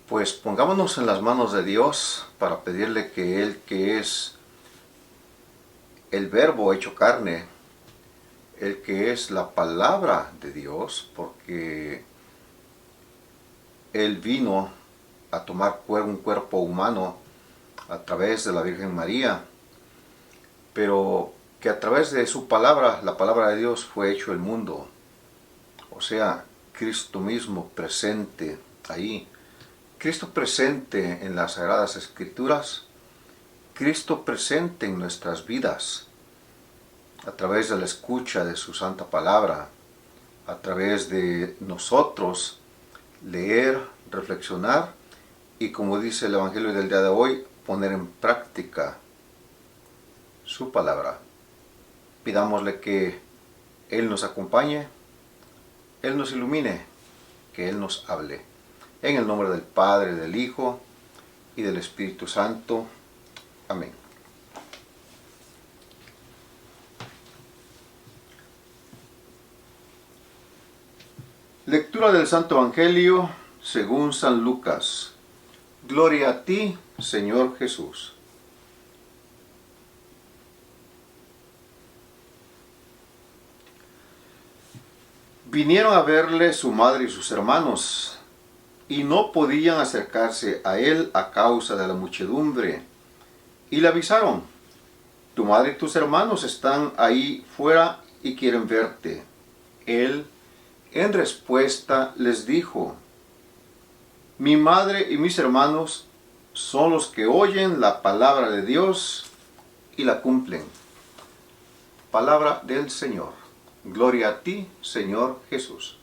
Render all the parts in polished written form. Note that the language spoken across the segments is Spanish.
Pues pongámonos en las manos de Dios para pedirle que Él, que es el Verbo hecho carne, el que es la palabra de Dios, porque Él vino a tomar un cuerpo humano a través de la Virgen María, pero que a través de su palabra, la palabra de Dios, fue hecho el mundo. O sea, Cristo mismo presente ahí. Cristo presente en las Sagradas Escrituras, Cristo presente en nuestras vidas, a través de la escucha de su santa palabra, a través de nosotros leer, reflexionar y, como dice el Evangelio del día de hoy, poner en práctica su palabra. Pidámosle que Él nos acompañe, Él nos ilumine, que Él nos hable. En el nombre del Padre, del Hijo y del Espíritu Santo. Amén. Lectura del Santo Evangelio según San Lucas. Gloria a ti, Señor Jesús. Vinieron a verle su madre y sus hermanos, y no podían acercarse a él a causa de la muchedumbre, y le avisaron: tu madre y tus hermanos están ahí fuera y quieren verte. Él, en respuesta, les dijo: mi madre y mis hermanos son los que oyen la palabra de Dios y la cumplen. Palabra del Señor. Gloria a ti, Señor Jesús.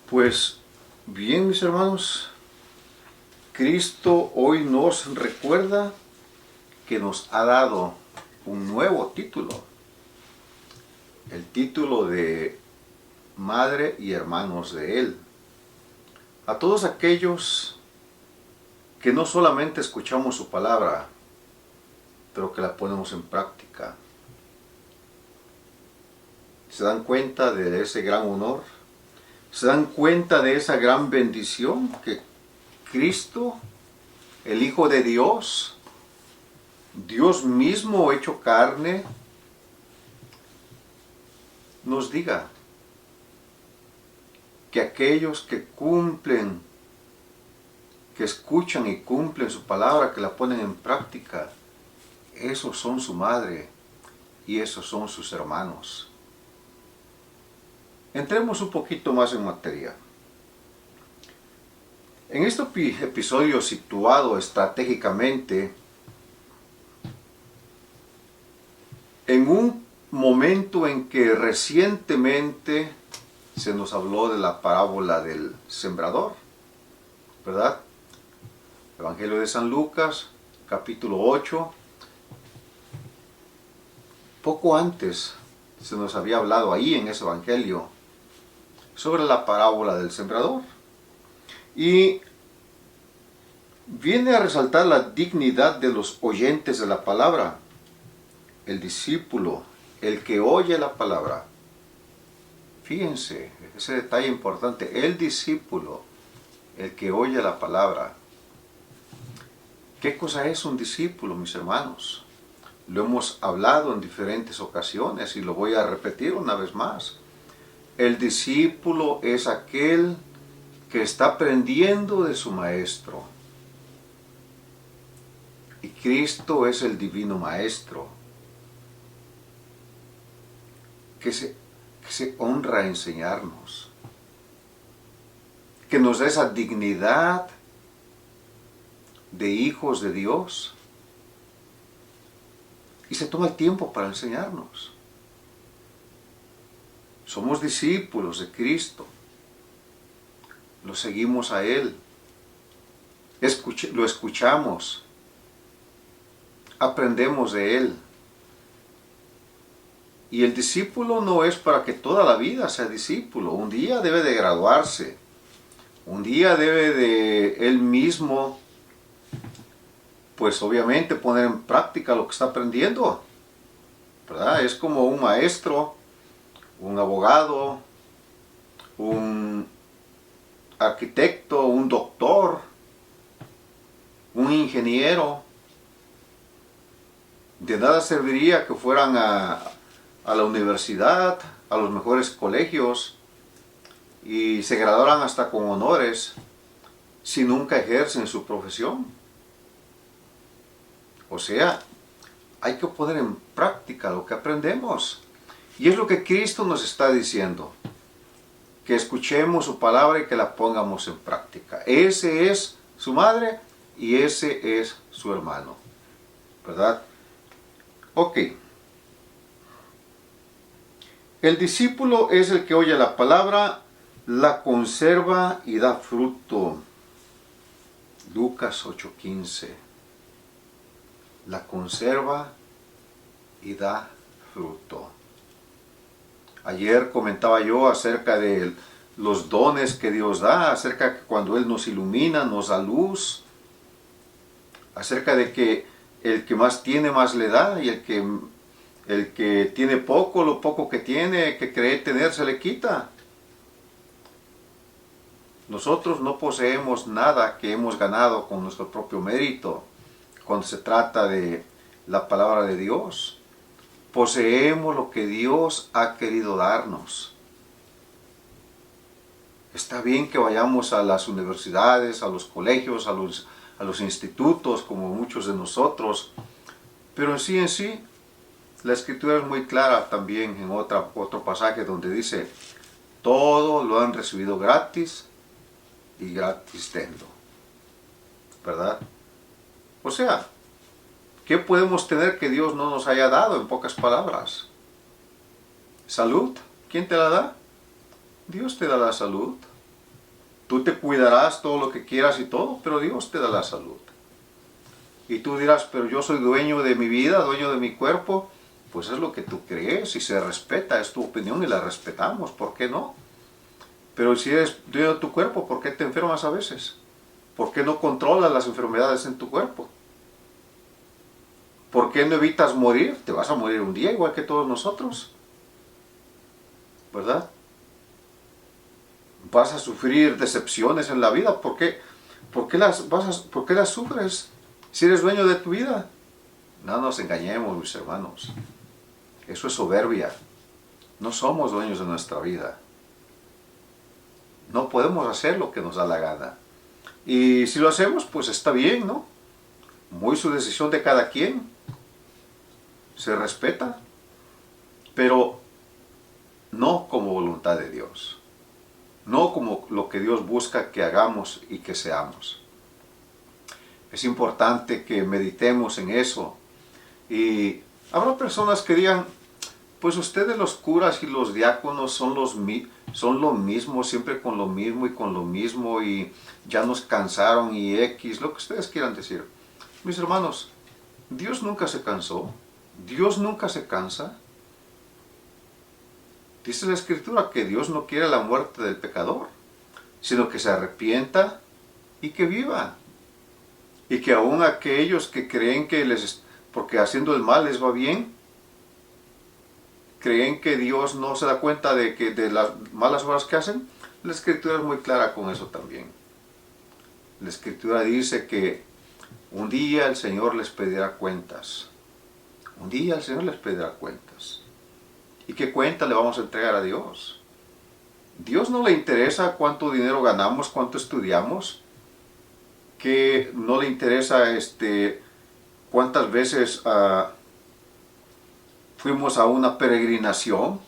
Pues bien, mis hermanos, Cristo hoy nos recuerda que nos ha dado un nuevo título. El título de madre y hermanos de Él. A todos aquellos que no solamente escuchamos su palabra, pero que la ponemos en práctica. ¿Se dan cuenta de ese gran honor? ¿Se dan cuenta de esa gran bendición que Cristo, el Hijo de Dios, Dios mismo hecho carne, nos diga? Que aquellos que cumplen, que escuchan y cumplen su palabra, que la ponen en práctica, esos son su madre y esos son sus hermanos. Entremos un poquito más en materia. En este episodio situado estratégicamente en un momento en que recientemente se nos habló de la parábola del sembrador, ¿verdad? Evangelio de San Lucas, capítulo 8. Poco antes se nos había hablado ahí en ese evangelio sobre la parábola del sembrador. Y viene a resaltar la dignidad de los oyentes de la palabra, el discípulo, el que oye la palabra. Fíjense, ese detalle importante, el discípulo, el que oye la palabra. ¿Qué cosa es un discípulo, mis hermanos? Lo hemos hablado en diferentes ocasiones y lo voy a repetir una vez más. El discípulo es aquel que está aprendiendo de su maestro. Y Cristo es el divino maestro, que se honra a enseñarnos, que nos da esa dignidad de hijos de Dios y se toma el tiempo para enseñarnos. Somos discípulos de Cristo, lo seguimos a Él, lo escuchamos, aprendemos de Él. Y el discípulo no es para que toda la vida sea discípulo. Un día debe de graduarse. Un día debe de él mismo, pues obviamente poner en práctica lo que está aprendiendo, ¿verdad? Es como un maestro, un abogado, un arquitecto, un doctor, un ingeniero. De nada serviría que fueran a la universidad, a los mejores colegios y se graduaran hasta con honores si nunca ejercen su profesión. O sea, hay que poner en práctica lo que aprendemos. Y es lo que Cristo nos está diciendo. Que escuchemos su palabra y que la pongamos en práctica. Ese es su madre y ese es su hermano. ¿Verdad? Ok. El discípulo es el que oye la palabra, la conserva y da fruto. Lucas 8:15. La conserva y da fruto. Ayer comentaba yo acerca de los dones que Dios da, acerca de que cuando Él nos ilumina, nos da luz, acerca de que el que más tiene, más le da, y el que tiene poco, lo poco que tiene, que cree tener, se le quita. Nosotros no poseemos nada que hemos ganado con nuestro propio mérito cuando se trata de la palabra de Dios. Poseemos lo que Dios ha querido darnos. Está bien que vayamos a las universidades, a los colegios, a los institutos, como muchos de nosotros, pero en sí, la Escritura es muy clara también en otro pasaje donde dice, todo lo han recibido gratis y gratis denlo. ¿Verdad? O sea, ¿qué podemos tener que Dios no nos haya dado, en pocas palabras? ¿Salud? ¿Quién te la da? Dios te da la salud. Tú te cuidarás todo lo que quieras y todo, pero Dios te da la salud. Y tú dirás, pero yo soy dueño de mi vida, dueño de mi cuerpo. Pues es lo que tú crees y se respeta, es tu opinión y la respetamos, ¿por qué no? Pero si eres dueño de tu cuerpo, ¿por qué te enfermas a veces? ¿Por qué no controlas las enfermedades en tu cuerpo? ¿Por qué no evitas morir? Te vas a morir un día igual que todos nosotros. ¿Verdad? Vas a sufrir decepciones en la vida. ¿Por qué las sufres si eres dueño de tu vida? No nos engañemos, mis hermanos. Eso es soberbia. No somos dueños de nuestra vida. No podemos hacer lo que nos da la gana. Y si lo hacemos, pues está bien, ¿no? Muy su decisión de cada quien. Se respeta. Pero no como voluntad de Dios. No como lo que Dios busca que hagamos y que seamos. Es importante que meditemos en eso. Y habrá personas que digan, pues ustedes los curas y los diáconos son lo mismo, siempre con lo mismo y con lo mismo y ya nos cansaron y X, lo que ustedes quieran decir. Mis hermanos, Dios nunca se cansó, Dios nunca se cansa. Dice la Escritura que Dios no quiere la muerte del pecador, sino que se arrepienta y que viva. Y que aún aquellos que creen que porque haciendo el mal les va bien, creen que Dios no se da cuenta de las malas obras que hacen. La Escritura es muy clara con eso también. La Escritura dice que un día el Señor les pedirá cuentas. Un día el Señor les pedirá cuentas. ¿Y qué cuenta le vamos a entregar a Dios? Dios no le interesa cuánto dinero ganamos, cuánto estudiamos, que no le interesa cuántas veces fuimos a una peregrinación.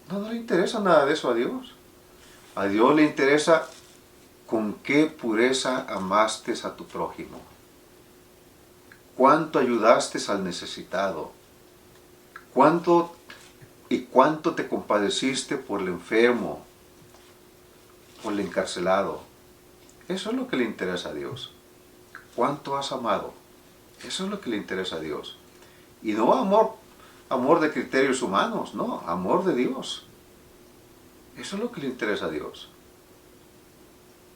No le interesa nada de eso a Dios. A Dios le interesa con qué pureza amaste a tu prójimo. Cuánto ayudaste al necesitado. Cuánto te compadeciste por el enfermo, por el encarcelado. Eso es lo que le interesa a Dios. ¿Cuánto has amado? Eso es lo que le interesa a Dios. Y no amor de criterios humanos, no, amor de Dios. Eso es lo que le interesa a Dios.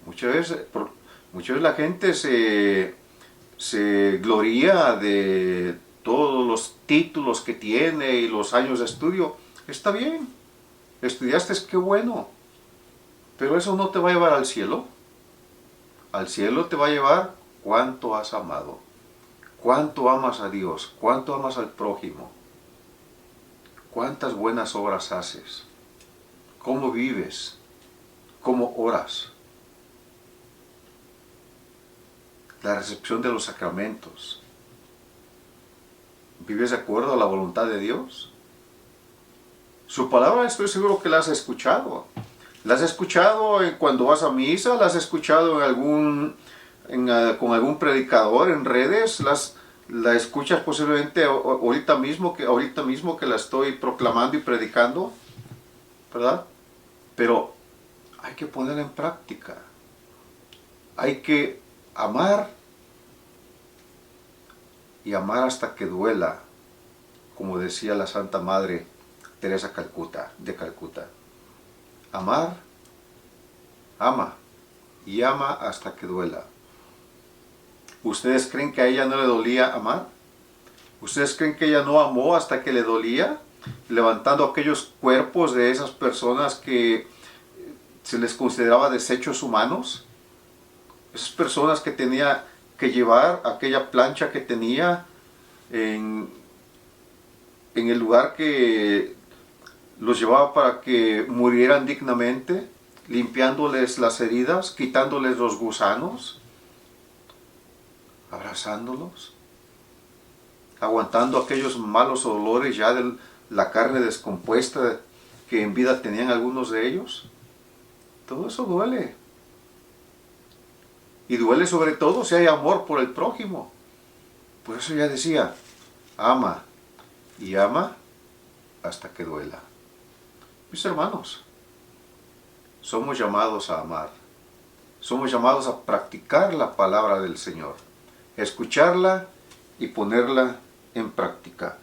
Muchas veces la gente se gloría de todos los títulos que tiene y los años de estudio. Está bien. estudiaste, qué bueno, pero eso no te va a llevar al cielo. Al cielo te va a llevar cuánto has amado, cuánto amas a Dios, cuánto amas al prójimo, cuántas buenas obras haces, cómo vives, cómo oras, la recepción de los sacramentos. ¿Vives de acuerdo a la voluntad de Dios? Su palabra estoy seguro que la has escuchado. La has escuchado cuando vas a misa, la has escuchado con algún predicador en redes, la escuchas posiblemente ahorita mismo que la estoy proclamando y predicando, ¿verdad? Pero hay que ponerla en práctica. Hay que amar y amar hasta que duela, como decía la Santa Madre Teresa de Calcuta. Amar, ama y ama hasta que duela. ¿Ustedes creen que a ella no le dolía amar? ¿Ustedes creen que ella no amó hasta que le dolía? Levantando aquellos cuerpos de esas personas que se les consideraba desechos humanos. Esas personas que tenía que llevar aquella plancha que tenía en el lugar que los llevaba para que murieran dignamente, limpiándoles las heridas, quitándoles los gusanos, abrazándolos, aguantando aquellos malos olores ya de la carne descompuesta que en vida tenían algunos de ellos. Todo eso duele. Y duele sobre todo si hay amor por el prójimo. Por eso ya decía, ama y ama hasta que duela. Mis hermanos, somos llamados a amar. Somos llamados a practicar la palabra del Señor. Escucharla y ponerla en práctica.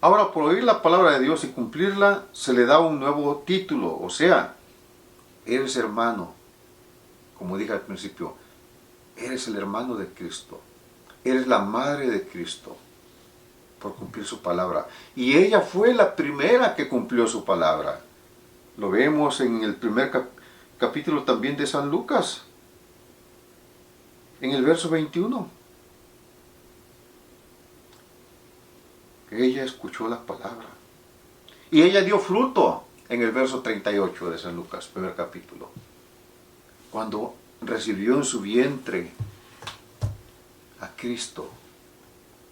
Ahora, por oír la palabra de Dios y cumplirla, se le da un nuevo título. O sea, eres hermano. Como dije al principio, eres el hermano de Cristo. Eres la madre de Cristo. Por cumplir su palabra. Y ella fue la primera que cumplió su palabra. Lo vemos en el primer capítulo también de San Lucas. En el verso 21. Ella escuchó la palabra. Y ella dio fruto en el verso 38 de San Lucas, primer capítulo. Cuando recibió en su vientre a Cristo,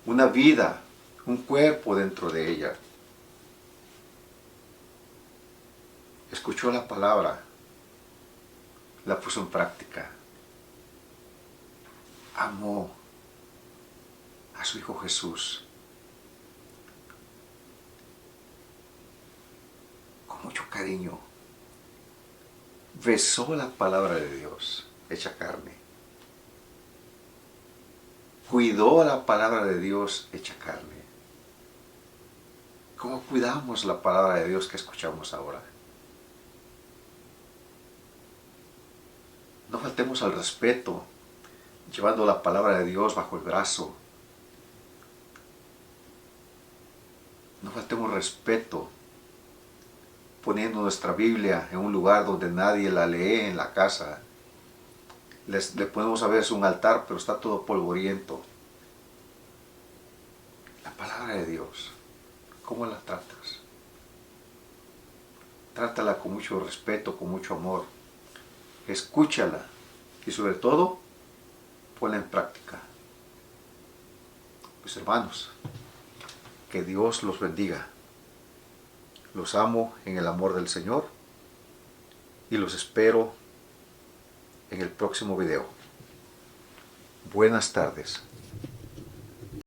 una vida, un cuerpo dentro de ella. Escuchó la palabra, la puso en práctica. Amó a su Hijo Jesús con mucho cariño. Besó la palabra de Dios hecha carne. Cuidó la palabra de Dios hecha carne. ¿Cómo cuidamos la palabra de Dios que escuchamos ahora? No faltemos al respeto, llevando la palabra de Dios bajo el brazo. No faltemos respeto, poniendo nuestra Biblia en un lugar donde nadie la lee en la casa. Le ponemos a veces un altar, pero está todo polvoriento. La palabra de Dios, ¿cómo la tratas? Trátala con mucho respeto, con mucho amor. Escúchala y sobre todo, ponla en práctica. Mis hermanos, que Dios los bendiga. Los amo en el amor del Señor y los espero en el próximo video. Buenas tardes.